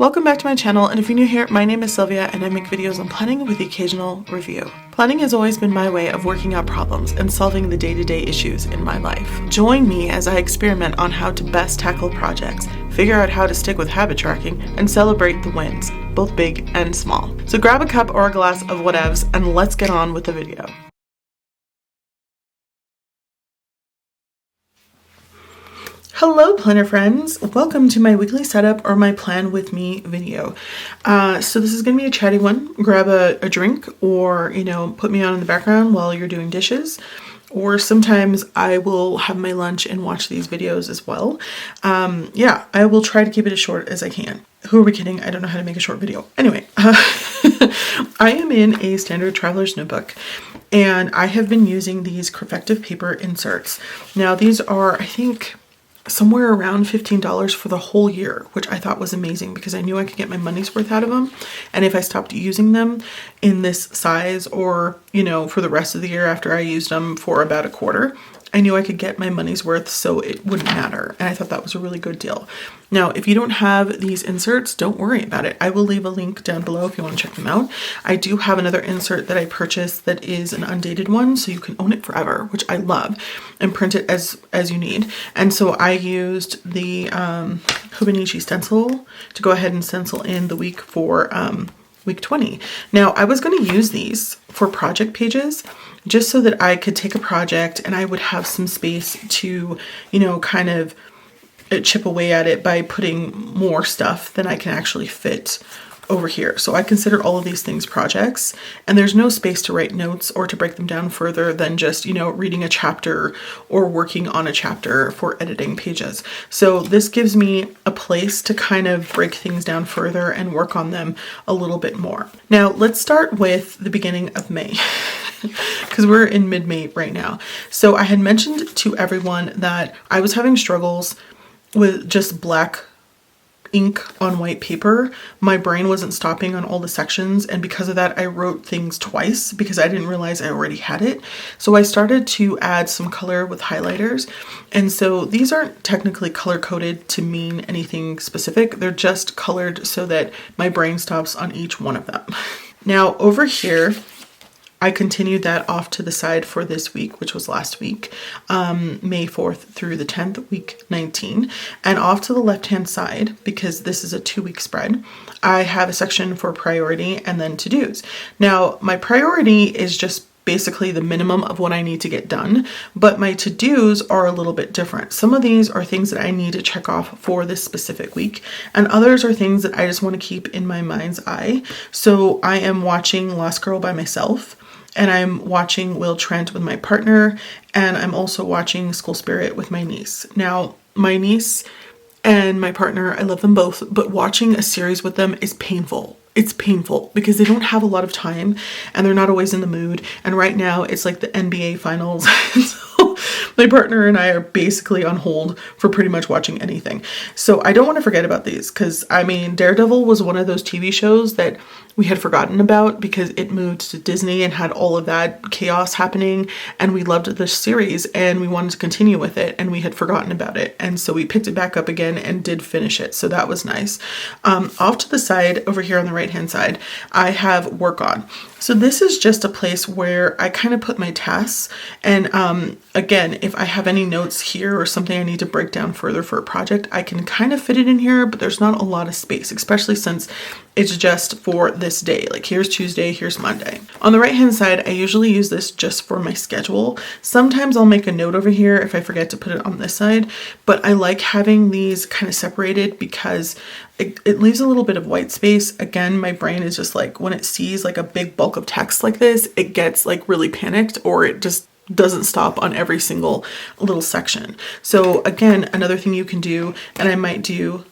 Welcome back to my channel, and if you're new here, my name is Sylvia and I make videos on planning with the occasional review. Planning has always been my way of working out problems and solving the day-to-day issues in my life. Join me as I experiment on how to best tackle projects, figure out how to stick with habit tracking, and celebrate the wins, both big and small. So grab a cup or a glass of whatevs and let's get on with the video. Hello planner friends, welcome to my weekly setup or my plan with me video. So this is going to be a chatty one. Grab a drink or, put me on in the background while you're doing dishes. Or sometimes I will have my lunch and watch these videos as well. I will try to keep it as short as I can. Who are we kidding? I don't know how to make a short video. Anyway, I am in a standard traveler's notebook and I have been using these Crefective paper inserts. Now these are, I think, somewhere around $15 for the whole year, which I thought was amazing because I knew I could get my money's worth out of them. And if I stopped using them in this size or, for the rest of the year after I used them for about a quarter, I knew I could get my money's worth, so it wouldn't matter. And I thought that was a really good deal. Now, if you don't have these inserts, don't worry about it. I will leave a link down below if you want to check them out. I do have another insert that I purchased that is an undated one, so you can own it forever, which I love, and print it as you need. And so I used the Hobonichi stencil to go ahead and stencil in the week for week 20. Now, I was going to use these for project pages just so that I could take a project and I would have some space to, kind of chip away at it by putting more stuff than I can actually fit over here. So I consider all of these things projects, and there's no space to write notes or to break them down further than just, reading a chapter or working on a chapter for editing pages. So this gives me a place to kind of break things down further and work on them a little bit more. Now let's start with the beginning of May. Because we're in mid-May right now. So I had mentioned to everyone that I was having struggles with just black ink on white paper. My brain wasn't stopping on all the sections, and because of that I wrote things twice because I didn't realize I already had it. So I started to add some color with highlighters, and so these aren't technically color coded to mean anything specific. They're just colored so that my brain stops on each one of them. Now over here I continued that off to the side for this week, which was last week, May 4th through the 10th, week 19. And off to the left-hand side, because this is a 2-week spread, I have a section for priority and then to-dos. Now, my priority is just basically the minimum of what I need to get done, but my to-dos are a little bit different. Some of these are things that I need to check off for this specific week, and others are things that I just want to keep in my mind's eye. So I am watching Lost Girl by myself, and I'm watching Will Trent with my partner, and I'm also watching School Spirit with my niece. Now, my niece and my partner, I love them both, but watching a series with them is painful. It's painful because they don't have a lot of time and they're not always in the mood. And right now it's like the NBA finals. So my partner and I are basically on hold for pretty much watching anything. So I don't want to forget about these because, Daredevil was one of those TV shows that we had forgotten about because it moved to Disney and had all of that chaos happening, and we loved this series and we wanted to continue with it, and we had forgotten about it, and so we picked it back up again and did finish it, so that was nice. Off to the side over here on the right hand side I have work on. So this is just a place where I kind of put my tasks, and again, if I have any notes here or something I need to break down further for a project, I can kind of fit it in here, but there's not a lot of space, especially since it's just for this day. Like here's Tuesday, here's Monday. On the right hand side, I usually use this just for my schedule. Sometimes I'll make a note over here if I forget to put it on this side, but I like having these kind of separated because it leaves a little bit of white space. Again, my brain is just like, when it sees like a big bulk of text like this, it gets like really panicked, or it just doesn't stop on every single little section. So again, another thing you can do, and I might do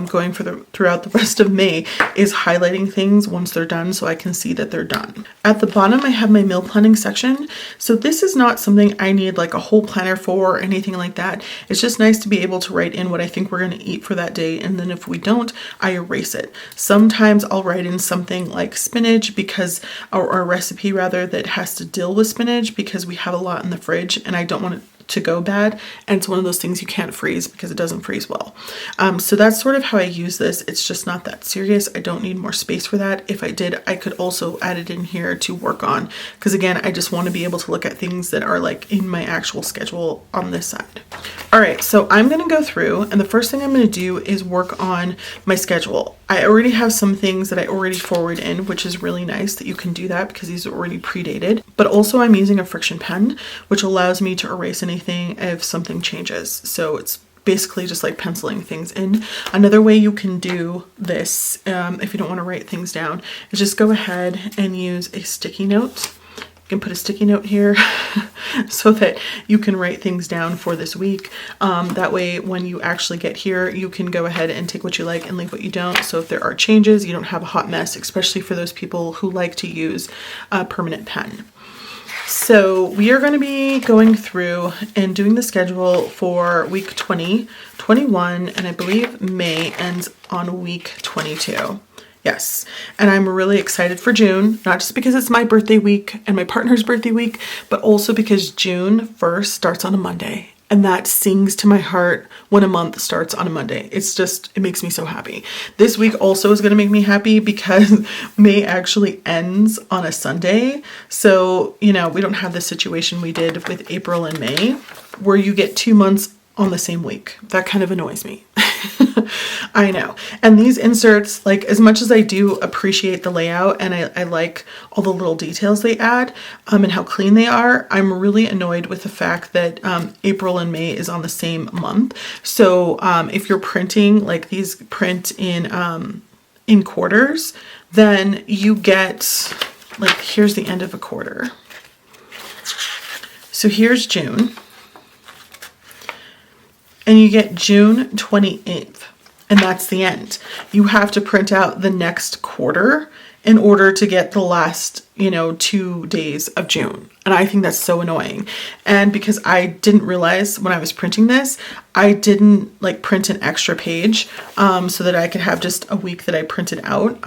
going throughout the rest of May, is highlighting things once they're done so I can see that they're done. At the bottom, I have my meal planning section. So this is not something I need like a whole planner for or anything like that. It's just nice to be able to write in what I think we're going to eat for that day, and then if we don't, I erase it. Sometimes I'll write in something like spinach or a recipe rather that has to deal with spinach because we have a lot in the fridge and I don't want to go bad, and it's one of those things you can't freeze because it doesn't freeze well. So that's sort of how I use this. It's just not that serious. I don't need more space for that. If I did, I could also add it in here to work on, because again, I just want to be able to look at things that are like in my actual schedule on this side. All right, so I'm going to go through, and the first thing I'm going to do is work on my schedule. I already have some things that I already forward in, which is really nice that you can do that because these are already predated. But also I'm using a friction pen, which allows me to erase anything if something changes. So it's basically just like penciling things in. Another way you can do this, if you don't want to write things down, is just go ahead and use a sticky note. You can put a sticky note here so that you can write things down for this week. That way, when you actually get here, you can go ahead and take what you like and leave what you don't. So if there are changes, you don't have a hot mess, especially for those people who like to use a permanent pen. So we are going to be going through and doing the schedule for week 20, 21, and I believe May ends on week 22. Yes, and I'm really excited for June, not just because it's my birthday week and my partner's birthday week, but also because June 1st starts on a Monday. And that sings to my heart when a month starts on a Monday. It makes me so happy. This week also is going to make me happy because May actually ends on a Sunday. So, we don't have the situation we did with April and May where you get 2 months on the same week. That kind of annoys me. I know. And these inserts, like, as much as I do appreciate the layout and I like all the little details they add and how clean they are, I'm really annoyed with the fact that April and May is on the same month. So if you're printing, like these print in quarters, then you get, like, here's the end of a quarter. So here's June. And you get June 28th, and that's the end. You have to print out the next quarter in order to get the last, 2 days of June. And I think that's so annoying. And because I didn't realize when I was printing this, I didn't print an extra page so that I could have just a week that I printed out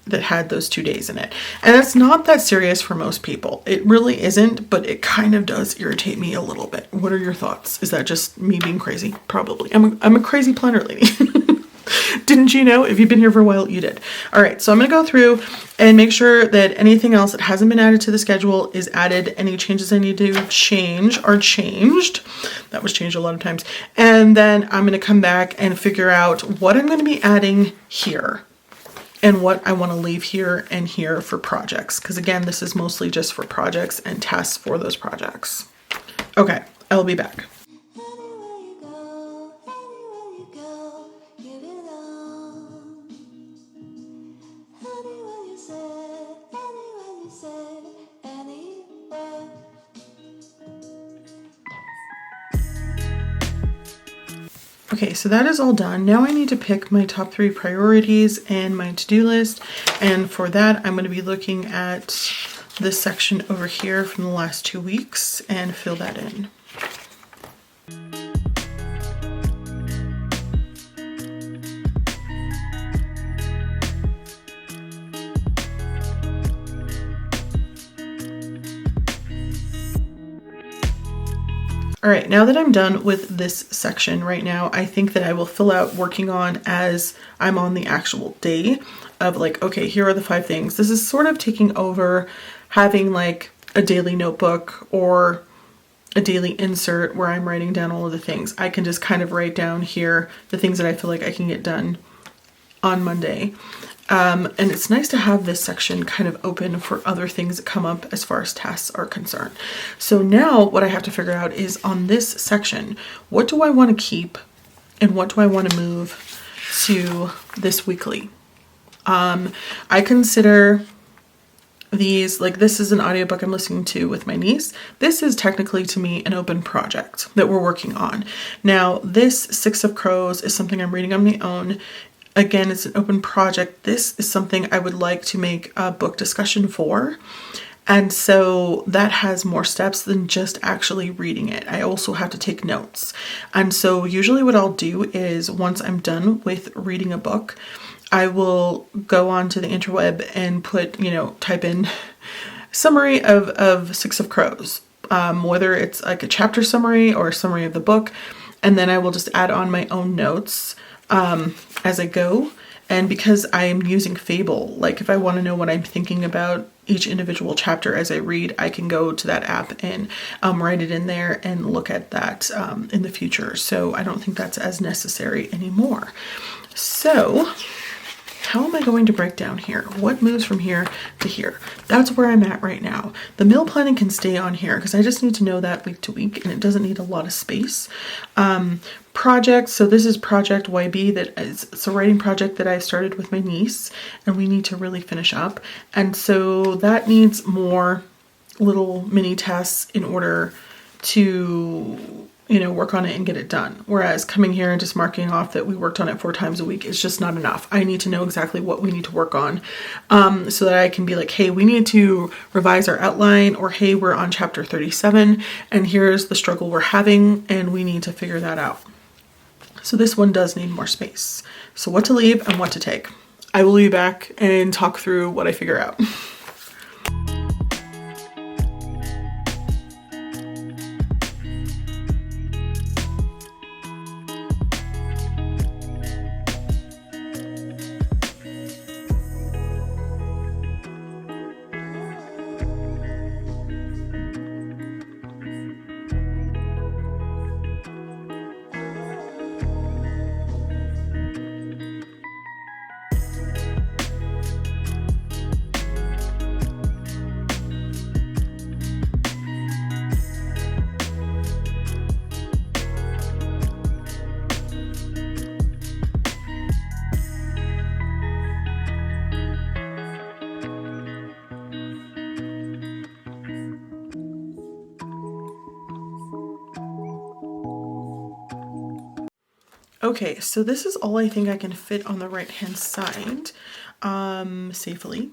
that had those 2 days in it. And that's not that serious for most people. It really isn't, but it kind of does irritate me a little bit. What are your thoughts? Is that just me being crazy? Probably. I'm a crazy planner lady. Didn't you know? If you've been here for a while, you did. All right, so I'm going to go through and make sure that anything else that hasn't been added to the schedule is added. Any changes I need to change are changed. That was changed a lot of times. And then I'm going to come back and figure out what I'm going to be adding here and what I want to leave here and here for projects. Because again, this is mostly just for projects and tasks for those projects. Okay, I'll be back. Okay, so that is all done. Now I need to pick my top 3 priorities and my to-do list. And for that, I'm going to be looking at this section over here from the last 2 weeks and fill that in. All right, now that I'm done with this section right now, I think that I will fill out working on as I'm on the actual day of okay, here are the 5 things. This is sort of taking over having a daily notebook or a daily insert where I'm writing down all of the things. I can just kind of write down here the things that I feel like I can get done on Monday. And it's nice to have this section kind of open for other things that come up as far as tasks are concerned. So now what I have to figure out is on this section, what do I want to keep and what do I want to move to this weekly? I consider these, this is an audiobook I'm listening to with my niece. This is technically to me an open project that we're working on. Now this 6 of Crows is something I'm reading on my own. Again, it's an open project. This is something I would like to make a book discussion for. And so that has more steps than just actually reading it. I also have to take notes. And so usually what I'll do is once I'm done with reading a book, I will go onto the interweb and put, type in summary of 6 of Crows. whether it's like a chapter summary or a summary of the book. And then I will just add on my own notes as I go. And because I'm using Fable, like if I want to know what I'm thinking about each individual chapter as I read, I can go to that app and write it in there and look at that in the future. So I don't think that's as necessary anymore. So how am I going to break down here? What moves from here to here? That's where I'm at right now. The meal planning can stay on here because I just need to know that week to week and it doesn't need a lot of space. Projects, so this is Project YB, it's a writing project that I started with my niece and we need to really finish up. And so that needs more little mini tests in order to work on it and get it done. Whereas coming here and just marking off that we worked on it 4 times a week is just not enough. I need to know exactly what we need to work on so that I can be like, hey, we need to revise our outline, or hey, we're on chapter 37 and here's the struggle we're having and we need to figure that out. So this one does need more space. So what to leave and what to take. I will be back and talk through what I figure out. Okay, so this is all I think I can fit on the right hand side safely.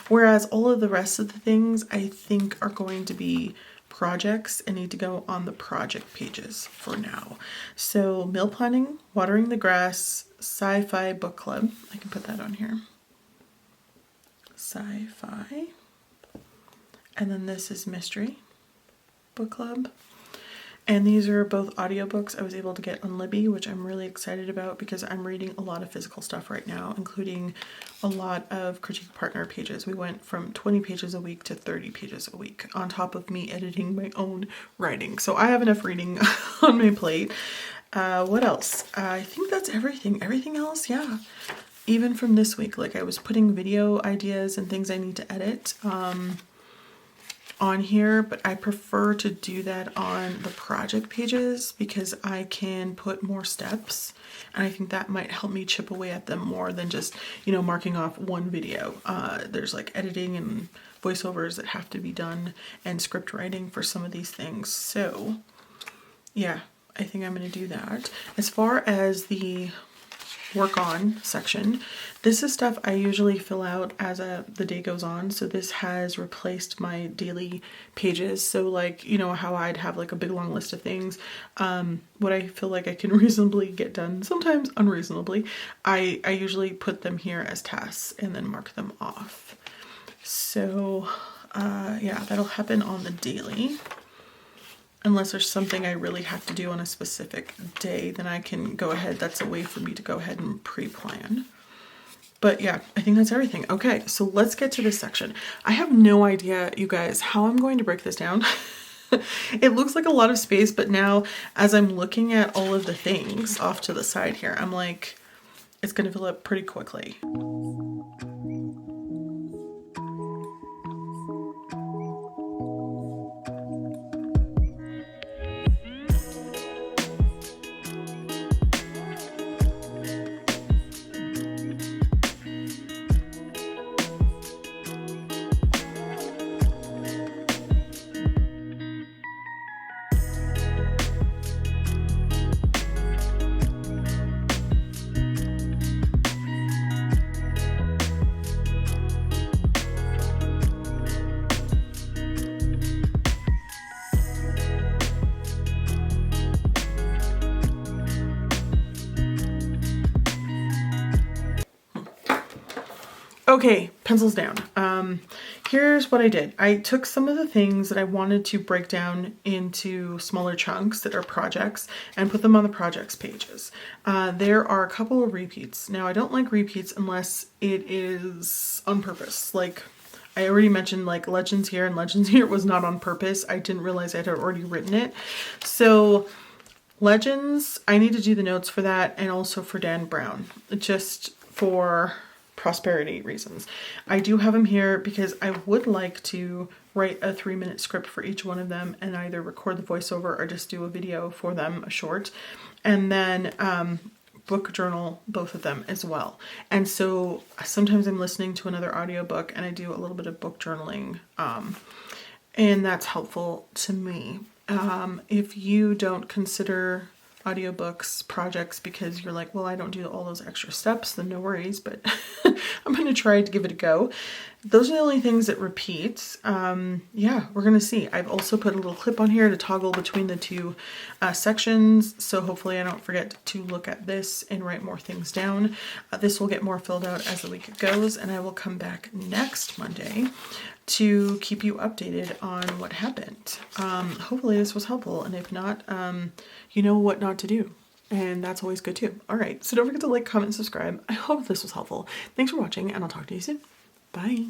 Whereas all of the rest of the things I think are going to be projects and need to go on the project pages for now. So meal planning, watering the grass, sci-fi book club. I can put that on here. Sci-fi. And then this is mystery book club. And these are both audiobooks I was able to get on Libby, which I'm really excited about because I'm reading a lot of physical stuff right now, including a lot of critique partner pages. We went from 20 pages a week to 30 pages a week, on top of me editing my own writing. So I have enough reading on my plate. What else? I think that's everything. Everything else, yeah. Even from this week, like I was putting video ideas and things I need to edit on here, but I prefer to do that on the project pages because I can put more steps and I think that might help me chip away at them more than just, marking off one video. There's like editing and voiceovers that have to be done and script writing for some of these things. So yeah, I think I'm going to do that. As far as the work on section, this is stuff I usually fill out as the day goes on. So this has replaced my daily pages. So like, how I'd have like a big long list of things, what I feel like I can reasonably get done, sometimes unreasonably, I usually put them here as tasks and then mark them off. So yeah, that'll happen on the daily. Unless there's something I really have to do on a specific day, then I can go ahead. That's a way for me to go ahead and pre-plan. But yeah, I think that's everything. Okay, so let's get to this section. I have no idea, you guys, how I'm going to break this down. It looks like a lot of space, but now as I'm looking at all of the things off to the side here, I'm like, it's going to fill up pretty quickly. Okay, pencils down. here's what I did. I took some of the things that I wanted to break down into smaller chunks that are projects and put them on the projects pages. There are a couple of repeats. Now, I don't like repeats unless it is on purpose. Like I already mentioned, like Legends Here and Legends Here was not on purpose. I didn't realize I had already written it. So Legends, I need to do the notes for that, and also for Dan Brown, just for prosperity reasons. I do have them here because I would like to write a 3-minute script for each one of them and either record the voiceover or just do a video for them, a short, and then book journal both of them as well. And so sometimes I'm listening to another audiobook and I do a little bit of book journaling, and that's helpful to me. If you don't consider audiobooks projects because you're like, well, I don't do all those extra steps, then no worries, but I'm going to try to give it a go. Those are the only things that repeat. Yeah, we're going to see. I've also put a little clip on here to toggle between the two sections, so hopefully I don't forget to look at this and write more things down. This will get more filled out as the week goes, and I will come back next Monday to keep you updated on what happened. Hopefully this was helpful, and if not, you know what not to do, and that's always good too. All right, so don't forget to like, comment, and subscribe. I hope this was helpful. Thanks for watching, and I'll talk to you soon. Bye.